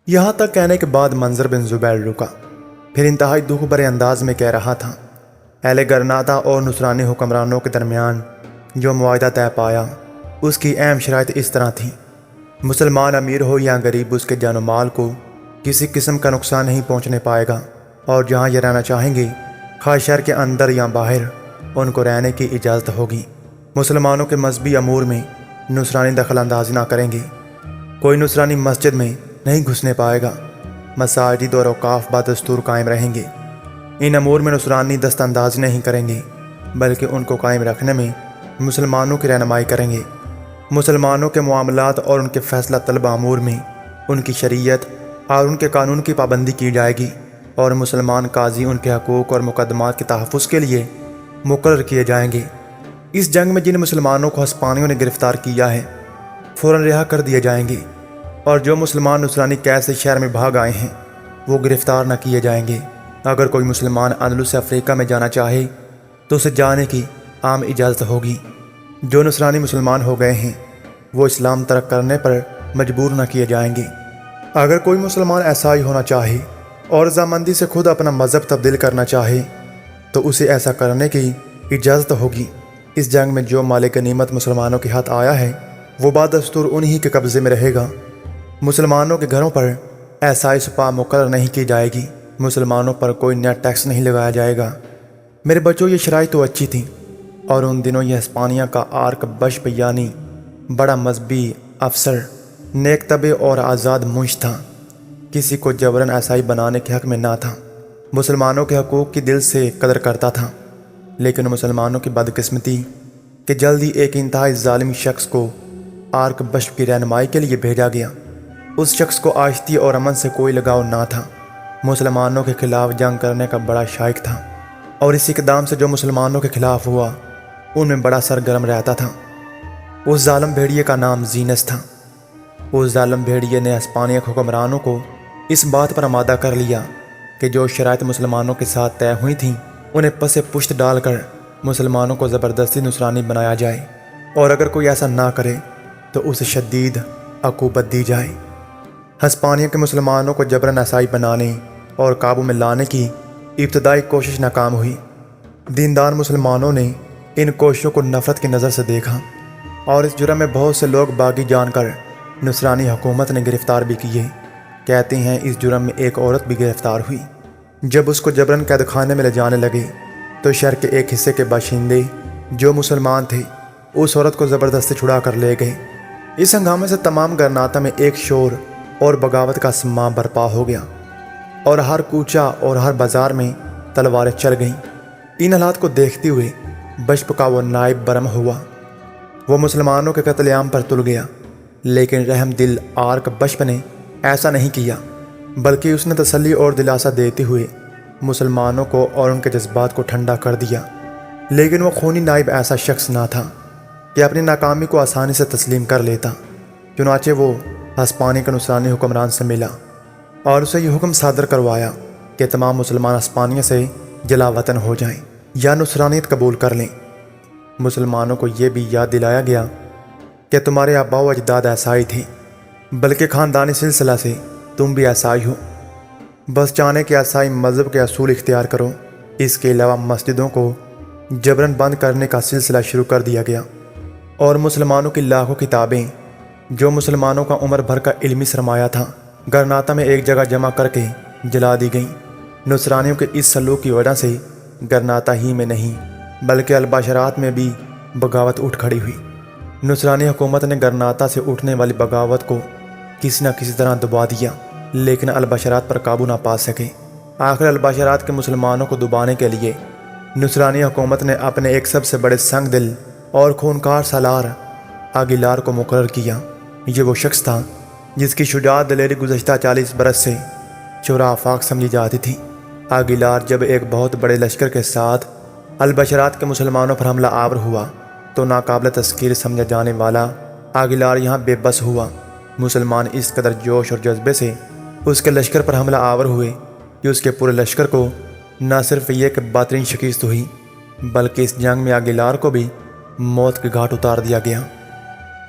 یہاں تک کہنے کے بعد منظر بن زبیر رکا، پھر انتہائی دکھ بھرے انداز میں کہہ رہا تھا، اہل گرناطہ اور نصرانی حکمرانوں کے درمیان جو معاہدہ طے پایا اس کی اہم شرائط اس طرح تھیں: مسلمان امیر ہو یا غریب اس کے جان و مال کو کسی قسم کا نقصان نہیں پہنچنے پائے گا، اور جہاں یہ رہنا چاہیں گے خواہ شہر کے اندر یا باہر ان کو رہنے کی اجازت ہوگی۔ مسلمانوں کے مذہبی امور میں نصرانی دخل اندازی نہ کریں گے، کوئی نصرانی مسجد میں نہیں گھسنے پائے گا، مساجد اور اوقاف بدستور قائم رہیں گے، ان امور میں نصرانی دست اندازی نہیں کریں گے بلکہ ان کو قائم رکھنے میں مسلمانوں کی رہنمائی کریں گے۔ مسلمانوں کے معاملات اور ان کے فیصلہ طلب امور میں ان کی شریعت اور ان کے قانون کی پابندی کی جائے گی، اور مسلمان قاضی ان کے حقوق اور مقدمات کے تحفظ کے لیے مقرر کیے جائیں گے۔ اس جنگ میں جن مسلمانوں کو ہسپانیوں نے گرفتار کیا ہے فوراً رہا کر دیے جائیں گے، اور جو مسلمان نصرانی قید سے شہر میں بھاگ آئے ہیں وہ گرفتار نہ کیے جائیں گے۔ اگر کوئی مسلمان اندلس افریقہ میں جانا چاہے تو اسے جانے کی عام اجازت ہوگی۔ جو نصرانی مسلمان ہو گئے ہیں وہ اسلام ترک کرنے پر مجبور نہ کیے جائیں گے۔ اگر کوئی مسلمان عیسائی ہونا چاہے اور رضامندی سے خود اپنا مذہب تبدیل کرنا چاہے تو اسے ایسا کرنے کی اجازت ہوگی۔ اس جنگ میں جو مال غنیمت مسلمانوں کے ہاتھ آیا ہے وہ بدستور انہی کے قبضے میں رہے گا۔ مسلمانوں کے گھروں پر عیسائی سپاہ مقرر نہیں کی جائے گی، مسلمانوں پر کوئی نیا ٹیکس نہیں لگایا جائے گا۔ میرے بچوں، یہ شرائط تو اچھی تھیں، اور ان دنوں یہ ہسپانیہ کا آرک بشپ یعنی بڑا مذہبی افسر، نیک طبع اور آزاد منش تھا، کسی کو جبراً عیسائی بنانے کے حق میں نہ تھا، مسلمانوں کے حقوق کی دل سے قدر کرتا تھا۔ لیکن مسلمانوں کی بدقسمتی کہ جلدی ایک انتہائی ظالم شخص کو آرک بشپ کی رہنمائی کے لیے بھیجا گیا۔ اس شخص کو آشتی اور امن سے کوئی لگاؤ نہ تھا، مسلمانوں کے خلاف جنگ کرنے کا بڑا شائق تھا، اور اس اقدام سے جو مسلمانوں کے خلاف ہوا ان میں بڑا سرگرم رہتا تھا۔ اس ظالم بھیڑیے کا نام زینس تھا۔ اس ظالم بھیڑیے نے ہسپانیہ کے حکمرانوں کو اس بات پر آمادہ کر لیا کہ جو شرائط مسلمانوں کے ساتھ طے ہوئی تھیں انہیں پس پشت ڈال کر مسلمانوں کو زبردستی نصرانی بنایا جائے، اور اگر کوئی ایسا نہ کرے تو اسے شدید عقوبت دی جائے۔ ہسپانیہ کے مسلمانوں کو جبراً عیسائی بنانے اور قابو میں لانے کی ابتدائی کوشش ناکام ہوئی۔ دیندار مسلمانوں نے ان کوششوں کو نفرت کی نظر سے دیکھا، اور اس جرم میں بہت سے لوگ باغی جان کر نصرانی حکومت نے گرفتار بھی کیے۔ کہتے ہیں اس جرم میں ایک عورت بھی گرفتار ہوئی۔ جب اس کو جبراً قید خانے میں لے جانے لگے تو شہر کے ایک حصے کے باشندے جو مسلمان تھے اس عورت کو زبردستی چھڑا کر لے گئے۔ اس ہنگامے سے تمام گرناطہ میں ایک شور اور بغاوت کا سماں برپا ہو گیا، اور ہر کوچہ اور ہر بازار میں تلواریں چل گئیں۔ ان حالات کو دیکھتے ہوئے بشپ کا وہ نائب برہم ہوا، وہ مسلمانوں کے قتل عام پر تل گیا، لیکن رحم دل آرک بشپ نے ایسا نہیں کیا، بلکہ اس نے تسلی اور دلاسا دیتے ہوئے مسلمانوں کو اور ان کے جذبات کو ٹھنڈا کر دیا۔ لیکن وہ خونی نائب ایسا شخص نہ تھا کہ اپنی ناکامی کو آسانی سے تسلیم کر لیتا۔ چنانچہ وہ ہسپانیہ کے نصرانی حکمران سے ملا اور اسے یہ حکم صادر کروایا کہ تمام مسلمان ہسپانیہ سے جلا وطن ہو جائیں یا نصرانیت قبول کر لیں۔ مسلمانوں کو یہ بھی یاد دلایا گیا کہ تمہارے آباء و اجداد عیسائی تھے، بلکہ خاندانی سلسلہ سے تم بھی عیسائی ہو، بس چاہنے کے عیسائی مذہب کے اصول اختیار کرو۔ اس کے علاوہ مسجدوں کو جبراً بند کرنے کا سلسلہ شروع کر دیا گیا، اور مسلمانوں کی لاکھوں کتابیں جو مسلمانوں کا عمر بھر کا علمی سرمایہ تھا گرناطہ میں ایک جگہ جمع کر کے جلا دی گئیں۔ نصرانیوں کے اس سلوک کی وجہ سے گرناطہ ہی میں نہیں بلکہ البشرات میں بھی بغاوت اٹھ کھڑی ہوئی۔ نصرانی حکومت نے گرناطہ سے اٹھنے والی بغاوت کو کسی نہ کسی طرح دبا دیا، لیکن البشرات پر قابو نہ پا سکے۔ آخر البشرات کے مسلمانوں کو دبانے کے لیے نصرانی حکومت نے اپنے ایک سب سے بڑے سنگ دل اور خونخوار سالار آگیلار کو مقرر کیا۔ یہ وہ شخص تھا جس کی شجاعت دلیری گزشتہ 40 برس سے شورا آفاق سمجھی جاتی تھی۔ آگیلار جب ایک بہت بڑے لشکر کے ساتھ البشرات کے مسلمانوں پر حملہ آور ہوا تو ناقابل تذکیر سمجھا جانے والا آگیلار یہاں بے بس ہوا۔ مسلمان اس قدر جوش اور جذبے سے اس کے لشکر پر حملہ آور ہوئے کہ اس کے پورے لشکر کو نہ صرف یہ کہ بدترین شکست ہوئی بلکہ اس جنگ میں آگیلار کو بھی موت کے گھاٹ اتار دیا گیا۔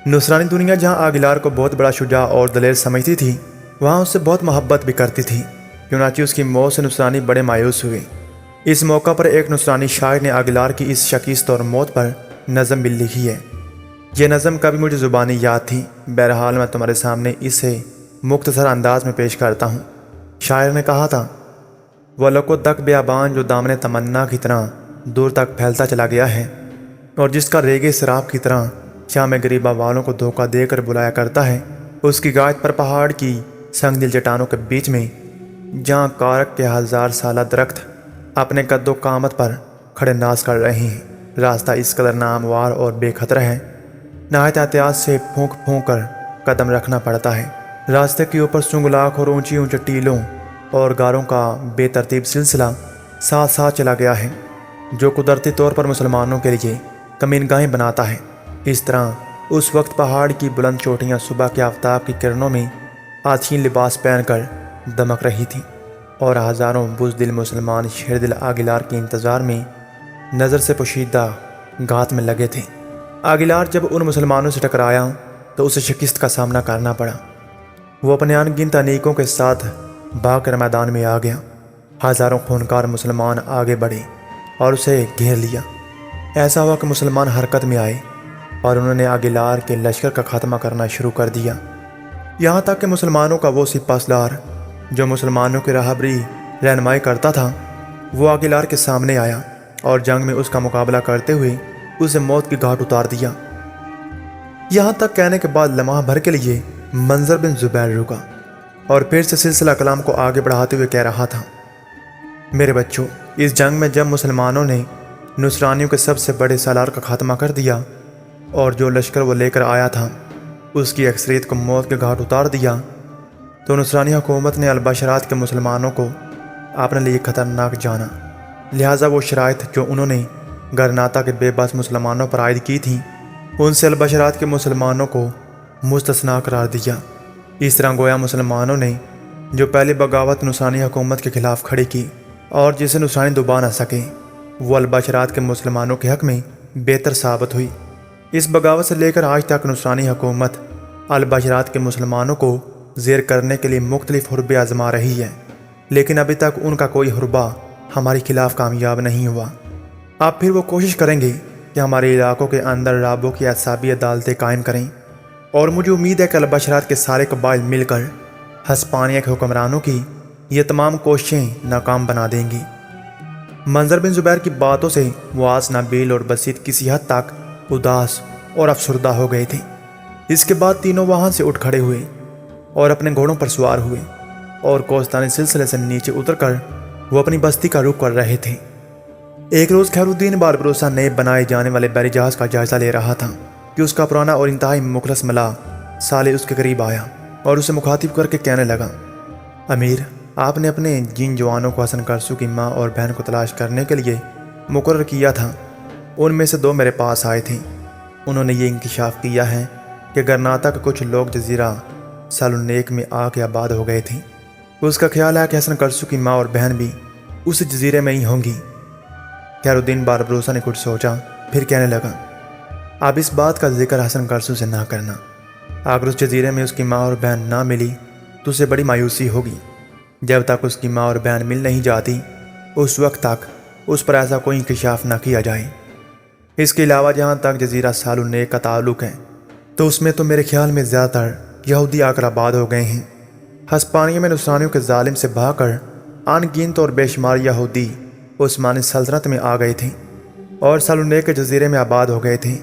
نصرانی دنیا جہاں آگیلار کو بہت بڑا شجاع اور دلیر سمجھتی تھی، وہاں اس سے بہت محبت بھی کرتی تھی، چنانچہ اس کی موت سے نصرانی بڑے مایوس ہوئے۔ اس موقع پر ایک نصرانی شاعر نے آگیلار کی اس شکست اور موت پر نظم بھی لکھی ہے۔ یہ نظم کبھی مجھے زبانی یاد تھی، بہرحال میں تمہارے سامنے اسے مختصر انداز میں پیش کرتا ہوں۔ شاعر نے کہا تھا، وہ لکو دک بیابان جو دامن تمنا کی طرح دور تک پھیلتا چلا گیا ہے، اور جس کا ریگے سراب کی طرح شام غریبہ والوں کو دھوکہ دے کر بلایا کرتا ہے، اس کی گاج پر پہاڑ کی سنگ دل چٹانوں کے بیچ میں، جہاں کارک کے 1000 سالہ درخت اپنے قد و قامت پر کھڑے ناز کر رہے ہیں، راستہ اس قدر ناموار اور بے خطر ہے، نہایت احتیاط سے پھونک پھونک کر قدم رکھنا پڑتا ہے۔ راستے کے اوپر سنگلاخ اور اونچی اونچی ٹیلوں اور غاروں کا بے ترتیب سلسلہ ساتھ ساتھ چلا گیا ہے، جو قدرتی طور پر مسلمانوں کے لیے کمین گاہیں بناتا ہے۔ اس طرح اس وقت پہاڑ کی بلند چوٹیاں صبح کے آفتاب کی کرنوں میں آتشین لباس پہن کر دمک رہی تھیں، اور ہزاروں بزدل مسلمان شیردل آگیلار کے انتظار میں نظر سے پوشیدہ گھات میں لگے تھے۔ آگیلار جب ان مسلمانوں سے ٹکرایا تو اسے شکست کا سامنا کرنا پڑا۔ وہ اپنے ان گنت انیکوں کے ساتھ بھاگ کر میدان میں آ گیا۔ ہزاروں خونکار مسلمان آگے بڑھے اور اسے گھیر لیا۔ ایسا ہوا کہ مسلمان حرکت میں آئے اور انہوں نے آگیلار کے لشکر کا خاتمہ کرنا شروع کر دیا، یہاں تک کہ مسلمانوں کا وہ سپاسلار جو مسلمانوں کی راہبری رہنمائی کرتا تھا، وہ آگیلار کے سامنے آیا اور جنگ میں اس کا مقابلہ کرتے ہوئے اسے موت کی گھاٹ اتار دیا۔ یہاں تک کہنے کے بعد لمحہ بھر کے لیے منظر بن زبیر رکا اور پھر سے سلسلہ کلام کو آگے بڑھاتے ہوئے کہہ رہا تھا، میرے بچوں، اس جنگ میں جب مسلمانوں نے نصرانیوں کے سب سے بڑے سالار کا خاتمہ کر دیا اور جو لشکر وہ لے کر آیا تھا اس کی اکثریت کو موت کے گھاٹ اتار دیا، تو نصرانی حکومت نے البشرات کے مسلمانوں کو اپنے لیے خطرناک جانا، لہٰذا وہ شرائط جو انہوں نے گرناتا کے بے بس مسلمانوں پر عائد کی تھیں، ان سے البشرات کے مسلمانوں کو مستثنیٰ قرار دیا۔ اس طرح گویا مسلمانوں نے جو پہلی بغاوت نصرانی حکومت کے خلاف کھڑی کی اور جسے نصرانی دبا نہ سکے، وہ البشرات کے مسلمانوں کے حق میں بہتر ثابت ہوئی۔ اس بغاوت سے لے کر آج تک نصرانی حکومت البشرات کے مسلمانوں کو زیر کرنے کے لیے مختلف حربے آزما رہی ہے، لیکن ابھی تک ان کا کوئی حربہ ہمارے خلاف کامیاب نہیں ہوا۔ آپ پھر وہ کوشش کریں گے کہ ہمارے علاقوں کے اندر رابوں کی اعصابی عدالتیں قائم کریں، اور مجھے امید ہے کہ البشرات کے سارے قبائل مل کر ہسپانیہ کے حکمرانوں کی یہ تمام کوششیں ناکام بنا دیں گی۔ منظر بن زبیر کی باتوں سے معاذ، نبیل اور بسیط کسی حد تک اداس اور افسردہ ہو گئے تھے۔ اس کے بعد تینوں وہاں سے اٹھ کھڑے ہوئے اور اپنے گھوڑوں پر سوار ہوئے، اور کوستانی سلسلے سے نیچے اتر کر وہ اپنی بستی کا رخ کر رہے تھے۔ ایک روز خیر الدین باربروسا نئے بنائے جانے والے بحری جہاز کا جائزہ لے رہا تھا کہ اس کا پرانا اور انتہائی مخلص ملا صالح اس کے قریب آیا اور اسے مخاطب کر کے کہنے لگا، امیر، آپ نے اپنے جن جوانوں کو حسن کرسو کی ماں اور بہن کو تلاش کرنے کے لیے مقرر کیا تھا، ان میں سے 2 میرے پاس آئے تھے۔ انہوں نے یہ انکشاف کیا ہے کہ گرناتا کے کچھ لوگ جزیرہ سالونیک میں آ کے آباد ہو گئے تھے۔ اس کا خیال ہے کہ حسن کرسو کی ماں اور بہن بھی اس جزیرے میں ہی ہوں گی۔ خیر الدین باربروسا نے کچھ سوچا، پھر کہنے لگا، اب اس بات کا ذکر حسن کرسو سے نہ کرنا۔ اگر اس جزیرے میں اس کی ماں اور بہن نہ ملی تو اسے بڑی مایوسی ہوگی۔ جب تک اس کی ماں اور بہن مل نہیں جاتی، اس وقت تک اس پر ایسا کوئی انکشاف نہ کیا جائے۔ اس کے علاوہ جہاں تک جزیرہ سالونیک کا تعلق ہے تو اس میں تو میرے خیال میں زیادہ تر یہودی آ کر آباد ہو گئے ہیں۔ ہسپانیہ میں نصرانیوں کے ظالم سے بھاگ کر ان گنت اور بے شمار یہودی عثمانی سلطنت میں آ گئے تھے اور سالونیک کے جزیرے میں آباد ہو گئے تھے۔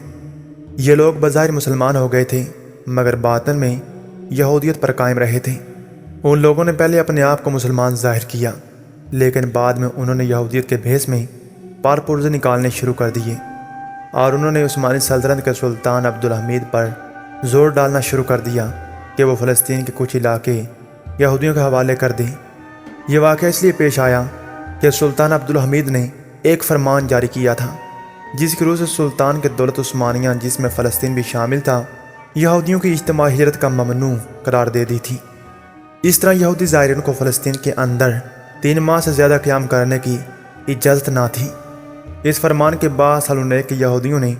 یہ لوگ بظاہر مسلمان ہو گئے تھے مگر باطن میں یہودیت پر قائم رہے تھے۔ ان لوگوں نے پہلے اپنے آپ کو مسلمان ظاہر کیا، لیکن بعد میں انہوں نے یہودیت کے بھیس میں پار پرزے نکالنے شروع کر دیے، اور انہوں نے عثمانی سلطنت کے سلطان عبدالحمید پر زور ڈالنا شروع کر دیا کہ وہ فلسطین کے کچھ علاقے یہودیوں کے حوالے کر دیں۔ یہ واقعہ اس لیے پیش آیا کہ سلطان عبدالحمید نے ایک فرمان جاری کیا تھا جس کی روح سے سلطان کے دولت عثمانیہ، جس میں فلسطین بھی شامل تھا، یہودیوں کی اجتماعی ہجرت کا ممنوع قرار دے دی تھی۔ اس طرح یہودی زائرین کو فلسطین کے اندر 3 ماہ سے زیادہ قیام کرنے کی اجازت نہ تھی۔ اس فرمان کے بعد سالونیک کے یہودیوں نے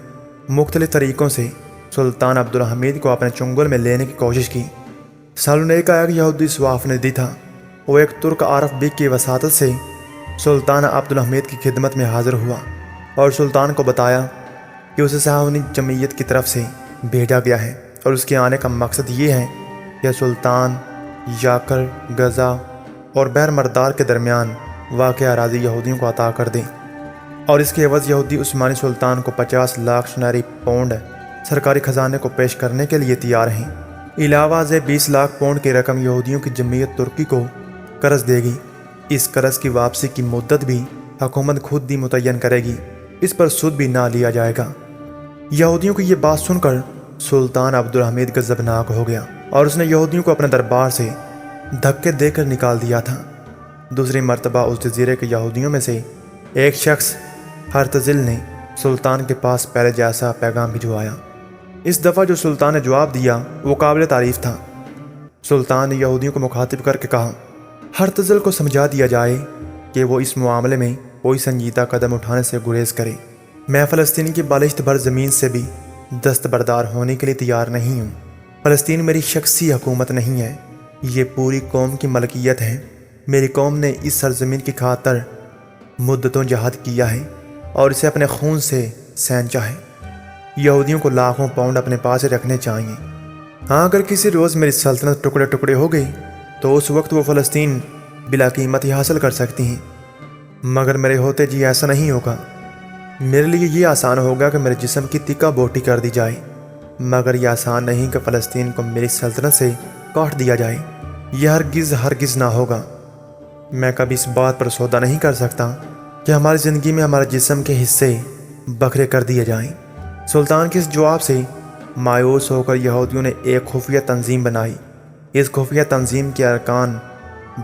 مختلف طریقوں سے سلطان عبدالحمید کو اپنے چنگل میں لینے کی کوشش کی۔ سالونیک کا ایک یہودی سوافندی تھا۔ وہ ایک ترک عارف بیگ کی وساطت سے سلطان عبدالحمید کی خدمت میں حاضر ہوا اور سلطان کو بتایا کہ اسے صہیونی جمعیت کی طرف سے بھیجا گیا ہے اور اس کے آنے کا مقصد یہ ہے کہ سلطان یاکر، غزہ اور بحر مردار کے درمیان واقع اراضی یہودیوں کو عطا کر دیں، اور اس کے عوض یہودی عثمانی سلطان کو 50 لاکھ سنہری پاؤنڈ سرکاری خزانے کو پیش کرنے کے لیے تیار ہیں۔ علاوہ ازیں 20 لاکھ پاؤنڈ کی رقم یہودیوں کی جمعیت ترکی کو قرض دے گی۔ اس قرض کی واپسی کی مدت بھی حکومت خود ہی متعین کرے گی، اس پر سود بھی نہ لیا جائے گا۔ یہودیوں کی یہ بات سن کر سلطان عبدالحمید غضبناک ہو گیا اور اس نے یہودیوں کو اپنے دربار سے دھکے دے کر نکال دیا تھا۔ دوسری مرتبہ اس جزیرے کے یہودیوں میں سے ایک شخص ہرتزل نے سلطان کے پاس پہلے جیسا پیغام بھجوایا۔ اس دفعہ جو سلطان نے جواب دیا وہ قابل تعریف تھا۔ سلطان نے یہودیوں کو مخاطب کر کے کہا، ہرتزل کو سمجھا دیا جائے کہ وہ اس معاملے میں کوئی سنجیدہ قدم اٹھانے سے گریز کرے۔ میں فلسطین کی بالشت بھر زمین سے بھی دستبردار ہونے کے لیے تیار نہیں ہوں۔ فلسطین میری شخصی حکومت نہیں ہے، یہ پوری قوم کی ملکیت ہے۔ میری قوم نے اس سرزمین کی خاطر مدتوں جہاد کیا ہے اور اسے اپنے خون سے سینچا ہے۔ یہودیوں کو لاکھوں پاؤنڈ اپنے پاس رکھنے چاہیے۔ ہاں، اگر کسی روز میری سلطنت ٹکڑے ٹکڑے ہو گئی تو اس وقت وہ فلسطین بلا قیمت ہی حاصل کر سکتی ہیں، مگر میرے ہوتے جی ایسا نہیں ہوگا۔ میرے لیے یہ آسان ہوگا کہ میرے جسم کی تکہ بوٹی کر دی جائے، مگر یہ آسان نہیں کہ فلسطین کو میری سلطنت سے کاٹ دیا جائے۔ یہ ہرگز نہ ہوگا۔ میں کبھی اس بات پر سودا نہیں کر سکتا کہ ہماری زندگی میں ہمارے جسم کے حصے بکھرے کر دیے جائیں۔ سلطان کے اس جواب سے مایوس ہو کر یہودیوں نے ایک خفیہ تنظیم بنائی۔ اس خفیہ تنظیم کے ارکان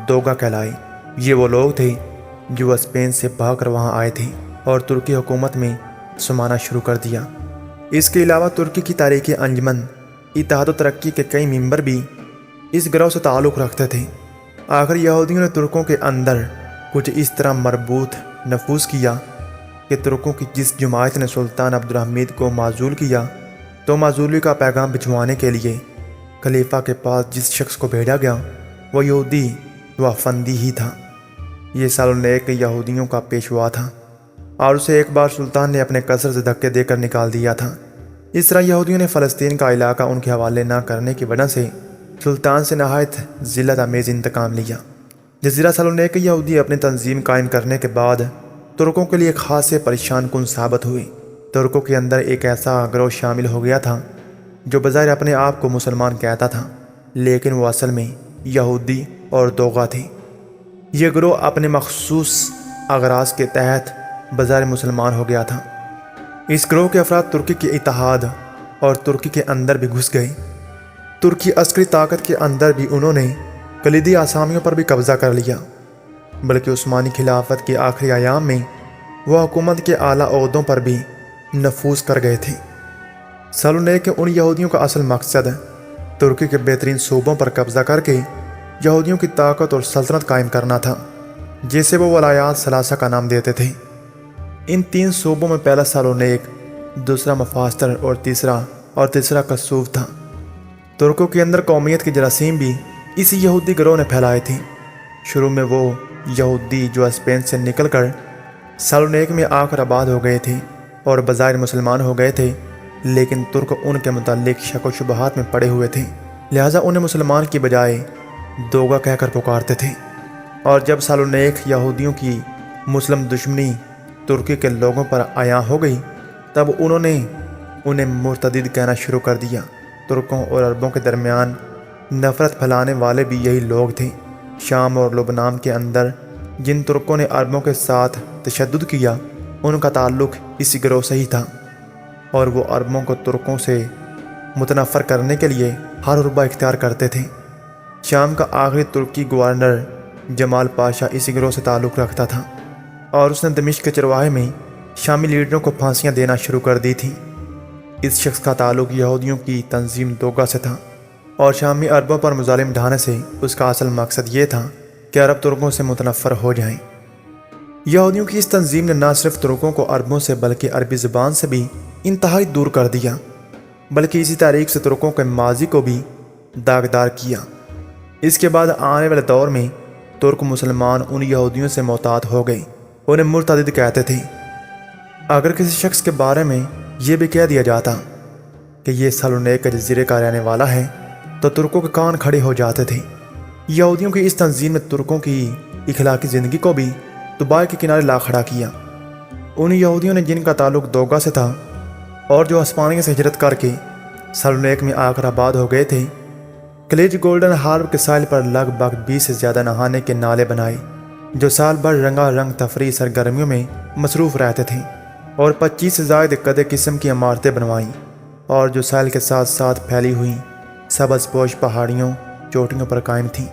دوگا کہلائے۔ یہ وہ لوگ تھے جو اسپین سے بھاگ کر وہاں آئے تھے اور ترکی حکومت میں سمانا شروع کر دیا۔ اس کے علاوہ ترکی کی تاریخی انجمن اتحاد و ترقی کے کئی ممبر بھی اس گروہ سے تعلق رکھتے تھے۔ آخر یہودیوں نے ترکوں کے اندر کچھ اس طرح مربوط نفوذ کیا کہ ترکوں کی جس جماعت نے سلطان عبدالحمید کو معزول کیا تو معزولی کا پیغام بھجوانے کے لیے خلیفہ کے پاس جس شخص کو بھیجا گیا وہ یہودی وافندی ہی تھا۔ یہ سالونیک یہودیوں کا پیشوا تھا اور اسے ایک بار سلطان نے اپنے قصر سے دھکے دے کر نکال دیا تھا۔ اس طرح یہودیوں نے فلسطین کا علاقہ ان کے حوالے نہ کرنے کی وجہ سے سلطان سے نہایت ذلت آمیز انتقام لیا۔ جزیرہ سالونیک یہودی اپنی تنظیم قائم کرنے کے بعد ترکوں کے لیے خاصے پریشان کن ثابت ہوئے۔ ترکوں کے اندر ایک ایسا گروہ شامل ہو گیا تھا جو بظاہر اپنے آپ کو مسلمان کہتا تھا، لیکن وہ اصل میں یہودی اور دوغا تھے۔ یہ گروہ اپنے مخصوص اغراض کے تحت بظاہر مسلمان ہو گیا تھا۔ اس گروہ کے افراد ترکی کے اتحاد اور ترکی کے اندر بھی گھس گئے۔ ترکی عسکری طاقت کے اندر بھی انہوں نے کلیدی اسامیوں پر بھی قبضہ کر لیا، بلکہ عثمانی خلافت کے آخری ایام میں وہ حکومت کے اعلیٰ عہدوں پر بھی نفوذ کر گئے تھے۔ سالونیک کے ان یہودیوں کا اصل مقصد ترکی کے بہترین صوبوں پر قبضہ کر کے یہودیوں کی طاقت اور سلطنت قائم کرنا تھا، جسے وہ ولایات ثلاثہ کا نام دیتے تھے۔ ان 3 صوبوں میں پہلا سالونیک، دوسرا مفاستر اور تیسرا کسوف تھا۔ ترکوں کے اندر قومیت کے جراثیم بھی اسی یہودی گروہ نے پھیلائے تھے۔ شروع میں وہ یہودی جو اسپین سے نکل کر سالونیک میں آ کر آباد ہو گئے تھے اور بظاہر مسلمان ہو گئے تھے، لیکن ترک ان کے متعلق شک و شبہات میں پڑے ہوئے تھے، لہٰذا انہیں مسلمان کی بجائے دوغا کہہ کر پکارتے تھے۔ اور جب سالونیک یہودیوں کی مسلم دشمنی ترکی کے لوگوں پر عیاں ہو گئی تب انہوں نے انہیں مرتدد کہنا شروع کر دیا۔ ترکوں اور عربوں کے درمیان نفرت پھیلانے والے بھی یہی لوگ تھے۔ شام اور لبنان کے اندر جن ترکوں نے عربوں کے ساتھ تشدد کیا ان کا تعلق اسی گروہ سے ہی تھا، اور وہ عربوں کو ترکوں سے متنفر کرنے کے لیے ہر حربہ اختیار کرتے تھے۔ شام کا آخری ترکی گورنر جمال پاشا اسی گروہ سے تعلق رکھتا تھا، اور اس نے دمشق کے چرواہے میں شامی لیڈروں کو پھانسیاں دینا شروع کر دی تھیں۔ اس شخص کا تعلق یہودیوں کی تنظیم دوغا سے تھا، اور شامی عربوں پر مظالم ڈھانے سے اس کا اصل مقصد یہ تھا کہ عرب ترکوں سے متنفر ہو جائیں۔ یہودیوں کی اس تنظیم نے نہ صرف ترکوں کو عربوں سے بلکہ عربی زبان سے بھی انتہائی دور کر دیا، بلکہ اسی تاریخ سے ترکوں کے ماضی کو بھی داغدار کیا۔ اس کے بعد آنے والے دور میں ترک مسلمان ان یہودیوں سے محتاط ہو گئے، انہیں مرتد کہتے تھے۔ اگر کسی شخص کے بارے میں یہ بھی کہہ دیا جاتا کہ یہ سالونیک کے جزیرے کا رہنے والا ہے تو ترکوں کے کان کھڑے ہو جاتے تھے۔ یہودیوں کی اس تنظیم نے ترکوں کی اخلاقی زندگی کو بھی دبائی کے کنارے لا کھڑا کیا۔ ان یہودیوں نے جن کا تعلق دوگا سے تھا اور جو ہسپانیہ سے ہجرت کر کے سالونیک میں آ کر آباد ہو گئے تھے، کلیج گولڈن ہاربر کے ساحل پر لگ بھگ 20 سے زیادہ نہانے کے نالے بنائے جو سال بھر رنگا رنگ تفریح سرگرمیوں میں مصروف رہتے تھے، اور 25 سے زائد قدے قسم کی عمارتیں بنوائیں، اور جو ساحل کے ساتھ ساتھ پھیلی ہوئی سبز پوش پہاڑیوں چوٹیوں پر قائم تھیں۔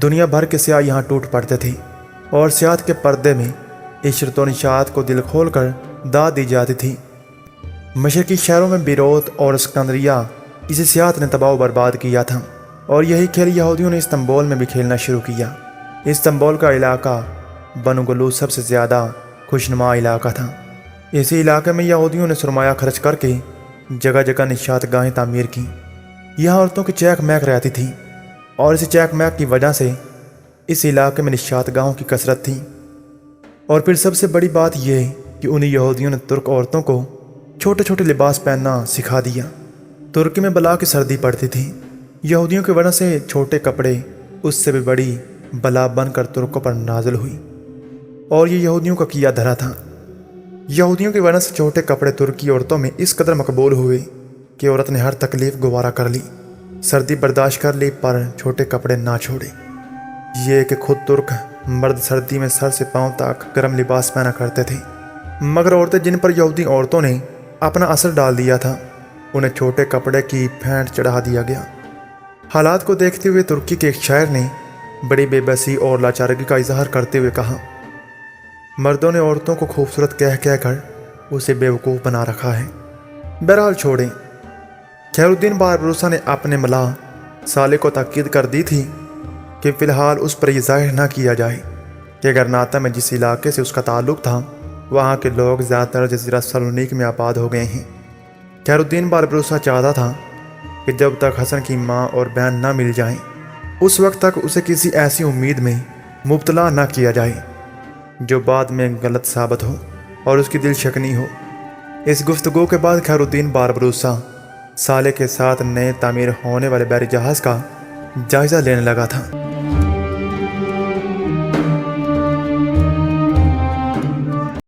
دنیا بھر کے سیاح یہاں ٹوٹ پڑتے تھے، اور سیاحت کے پردے میں عشرت و نشاط کو دل کھول کر داد دی جاتی تھی۔ مشرقی شہروں میں بیروت اور اسکندریہ اسے سیاحت نے تباہ و برباد کیا تھا، اور یہی کھیل یہودیوں نے استنبول میں بھی کھیلنا شروع کیا۔ استنبول کا علاقہ بنو گلوس سب سے زیادہ خوشنما علاقہ تھا۔ اسی علاقے میں یہودیوں نے سرمایہ خرچ کر کے جگہ جگہ نشاط گاہیں تعمیر کیں۔ یہاں عورتوں کی چہک مہک رہتی تھی، اور اسی چہک مہک کی وجہ سے اس علاقے میں نشاط گاہوں کی کثرت تھی۔ اور پھر سب سے بڑی بات یہ کہ انہی یہودیوں نے ترک عورتوں کو چھوٹے چھوٹے لباس پہننا سکھا دیا۔ ترکی میں بلا کی سردی پڑتی تھی، یہودیوں کی وجہ سے چھوٹے کپڑے اس سے بھی بڑی بلا بن کر ترکوں پر نازل ہوئی، اور یہ یہودیوں کا کیا دھرا تھا۔ یہودیوں کی وجہ سے چھوٹے کپڑے ترکی عورتوں میں اس قدر مقبول ہوئے کہ عورت نے ہر تکلیف گوارا کر لی، سردی برداشت کر لی، پر چھوٹے کپڑے نہ چھوڑے۔ یہ کہ خود ترک مرد سردی میں سر سے پاؤں تک گرم لباس پہنا کرتے تھے، مگر عورتیں جن پر یہودی عورتوں نے اپنا اثر ڈال دیا تھا انہیں چھوٹے کپڑے کی پھینٹ چڑھا دیا گیا۔ حالات کو دیکھتے ہوئے ترکی کے ایک شاعر نے بڑی بے بسی اور لاچارگی کا اظہار کرتے ہوئے کہا، مردوں نے عورتوں کو خوبصورت کہہ کہہ کر اسے بیوقوف بنا رکھا ہے۔ بہرحال چھوڑیں۔ خیر الدین باربروسا نے اپنے ملا صالح کو تاکید کر دی تھی کہ فی الحال اس پر یہ ظاہر نہ کیا جائے کہ گرناطہ میں جس علاقے سے اس کا تعلق تھا وہاں کے لوگ زیادہ تر جزیرہ سالونیک میں آباد ہو گئے ہیں۔ خیر الدین باربروسا چاہتا تھا کہ جب تک حسن کی ماں اور بہن نہ مل جائیں اس وقت تک اسے کسی ایسی امید میں مبتلا نہ کیا جائے جو بعد میں غلط ثابت ہو اور اس کی دل شکنی ہو۔ اس گفتگو کے بعد خیر الدین باربروسا صالح کے ساتھ نئے تعمیر ہونے والے بحری جہاز کا جائزہ لینے لگا تھا۔